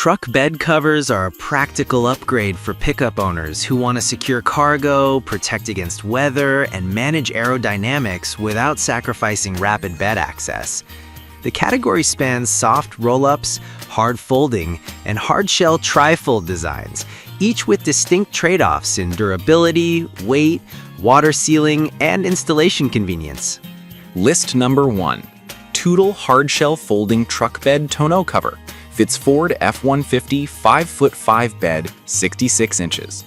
Truck bed covers are a practical upgrade for pickup owners who want to secure cargo, protect against weather, and manage aerodynamics without sacrificing rapid bed access. The category spans soft roll-ups, hard folding, and hard-shell tri-fold designs, each with distinct trade-offs in durability, weight, water sealing, and installation convenience. List number 1. Tootle Hardshell Folding Truck Bed Tonneau Cover. Fits Ford F-150 5'5" bed, 66 inches.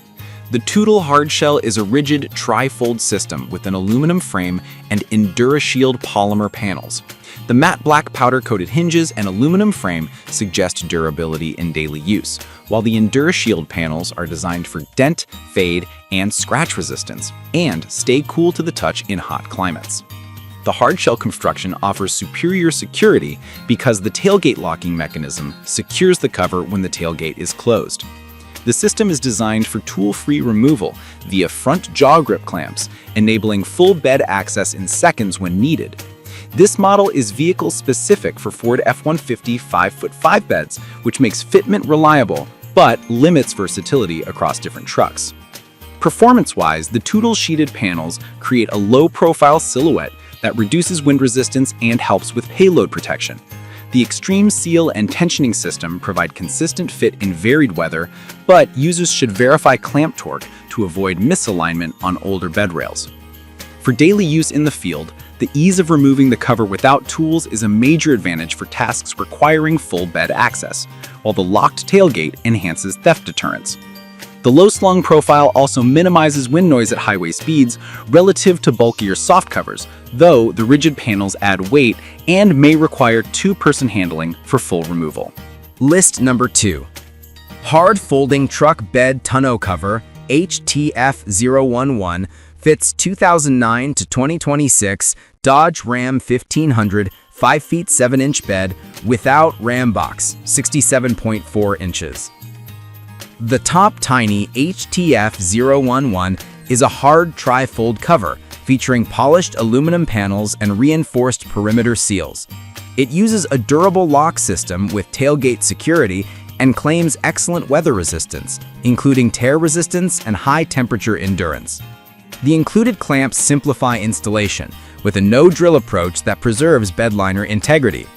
The Tootle Hardshell is a rigid tri-fold system with an aluminum frame and EnduraShield polymer panels. The matte black powder-coated hinges and aluminum frame suggest durability in daily use, while the EnduraShield panels are designed for dent, fade, and scratch resistance, and stay cool to the touch in hot climates. The hardshell construction offers superior security because the tailgate locking mechanism secures the cover when the tailgate is closed. The system is designed for tool-free removal via front jaw grip clamps, enabling full bed access in seconds when needed. This model is vehicle-specific for Ford F-150 5'5" beds, which makes fitment reliable, but limits versatility across different trucks. Performance-wise, the Tootle sheeted panels create a low-profile silhouette that reduces wind resistance and helps with payload protection. The Extreme Seal and Tensioning system provide consistent fit in varied weather, but users should verify clamp torque to avoid misalignment on older bed rails. For daily use in the field, the ease of removing the cover without tools is a major advantage for tasks requiring full bed access, while the locked tailgate enhances theft deterrence. The low-slung profile also minimizes wind noise at highway speeds relative to bulkier soft covers, though the rigid panels add weight and may require two-person handling for full removal. List number 2. Hard Folding Truck Bed Tonneau Cover HTF011 fits 2009 to 2026 Dodge Ram 1500 5' 7" bed without Ram box, 67.4 inches. The top tiny HTF011 is a hard tri-fold cover featuring polished aluminum panels and reinforced perimeter seals. It uses a durable lock system with tailgate security and claims excellent weather resistance, including tear resistance and high-temperature endurance. The included clamps simplify installation with a no-drill approach that preserves bedliner integrity.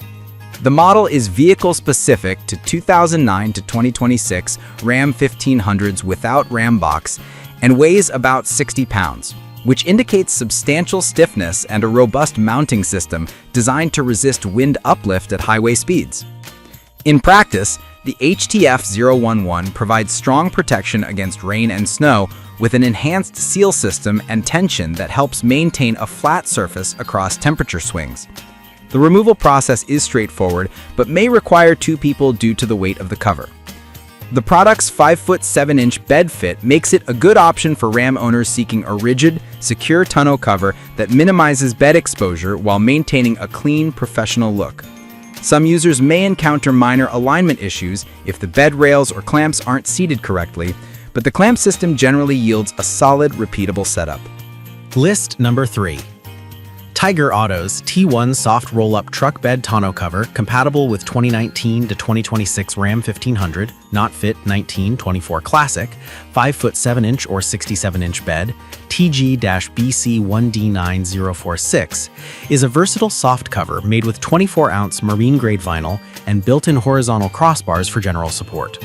The model is vehicle-specific to 2009 to 2026 Ram 1500s without Ram box and weighs about 60 pounds, which indicates substantial stiffness and a robust mounting system designed to resist wind uplift at highway speeds. In practice, the HTF011 provides strong protection against rain and snow with an enhanced seal system and tension that helps maintain a flat surface across temperature swings. The removal process is straightforward, but may require 2 people due to the weight of the cover. The product's 5'7" bed fit makes it a good option for Ram owners seeking a rigid, secure tonneau cover that minimizes bed exposure while maintaining a clean, professional look. Some users may encounter minor alignment issues if the bed rails or clamps aren't seated correctly, but the clamp system generally yields a solid, repeatable setup. List number 3. Tiger Auto's T1 Soft Roll-Up Truck Bed Tonneau Cover, compatible with 2019 to 2026 Ram 1500, Not Fit 1924 Classic, 5'7" or 67" bed, TG-BC1D9046, is a versatile soft cover made with 24-ounce marine-grade vinyl and built-in horizontal crossbars for general support.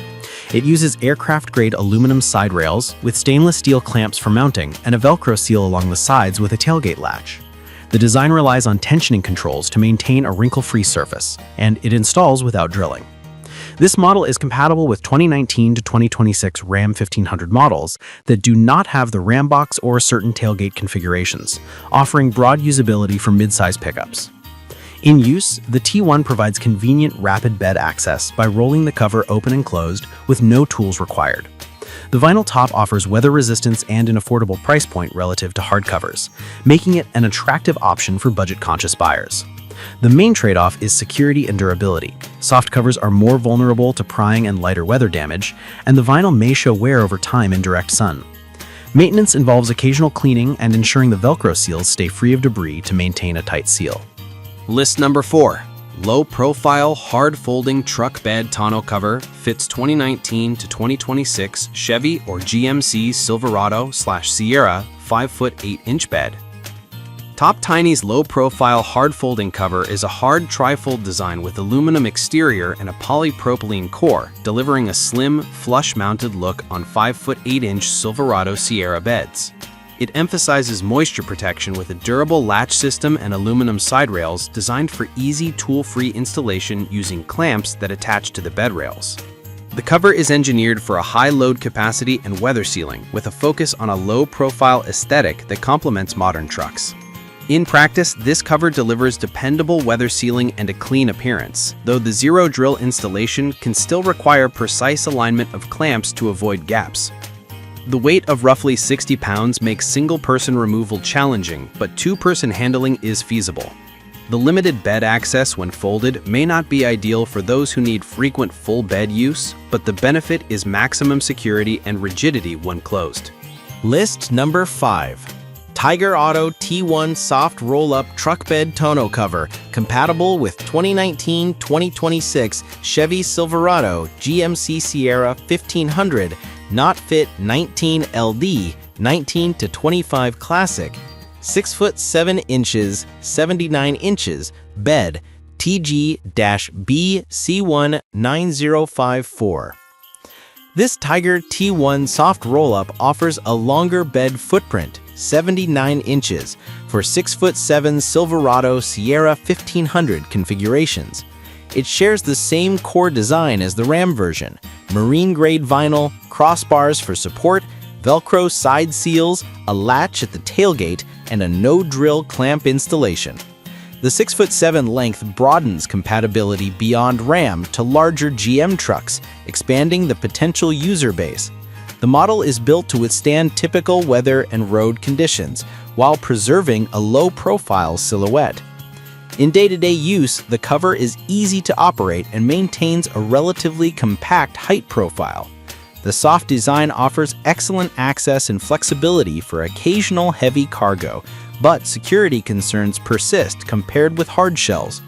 It uses aircraft-grade aluminum side rails with stainless steel clamps for mounting and a Velcro seal along the sides with a tailgate latch. The design relies on tensioning controls to maintain a wrinkle-free surface, and it installs without drilling. This model is compatible with 2019 to 2026 Ram 1500 models that do not have the Ram box or certain tailgate configurations, offering broad usability for mid-size pickups. In use, the T1 provides convenient rapid bed access by rolling the cover open and closed with no tools required. The vinyl top offers weather resistance and an affordable price point relative to hardcovers, making it an attractive option for budget-conscious buyers. The main trade-off is security and durability. Soft covers are more vulnerable to prying and lighter weather damage, and the vinyl may show wear over time in direct sun. Maintenance involves occasional cleaning and ensuring the Velcro seals stay free of debris to maintain a tight seal. List number 4. low-profile, hard-folding truck bed tonneau cover fits 2019 to 2026 Chevy or GMC Silverado/Sierra 5-foot 8-inch bed. Top Tiny's low-profile, hard-folding cover is a hard tri-fold design with aluminum exterior and a polypropylene core, delivering a slim, flush-mounted look on 5-foot 8-inch Silverado Sierra beds. It emphasizes moisture protection with a durable latch system and aluminum side rails designed for easy tool-free installation using clamps that attach to the bed rails. The cover is engineered for a high load capacity and weather sealing, with a focus on a low-profile aesthetic that complements modern trucks. In practice, this cover delivers dependable weather sealing and a clean appearance, though the zero drill installation can still require precise alignment of clamps to avoid gaps. The weight of roughly 60 pounds makes single-person removal challenging, but two-person handling is feasible. The limited bed access when folded may not be ideal for those who need frequent full bed use, but the benefit is maximum security and rigidity when closed. List number 5. Tiger Auto T1 Soft Roll-Up Truck Bed Tonneau Cover, compatible with 2019-2026 Chevy Silverado GMC Sierra 1500, Not Fit 19 LD, 19 to 25 Classic, 6 foot 7 inches, 79 inches, bed, TG-BC19054. This Tiger T1 soft roll-up offers a longer bed footprint, 79 inches, for 6 foot 7 Silverado Sierra 1500 configurations. It shares the same core design as the Ram version: marine-grade vinyl, crossbars for support, Velcro side seals, a latch at the tailgate, and a no-drill clamp installation. The 6 foot 7 length broadens compatibility beyond Ram to larger GM trucks, expanding the potential user base. The model is built to withstand typical weather and road conditions, while preserving a low-profile silhouette. In day-to-day use, the cover is easy to operate and maintains a relatively compact height profile. The soft design offers excellent access and flexibility for occasional heavy cargo, but security concerns persist compared with hard shells.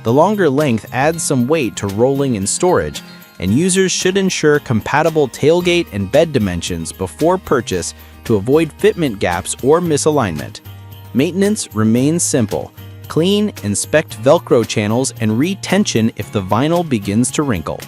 The longer length adds some weight to rolling and storage, and users should ensure compatible tailgate and bed dimensions before purchase to avoid fitment gaps or misalignment. Maintenance remains simple. Clean, inspect Velcro channels, and retension if the vinyl begins to wrinkle.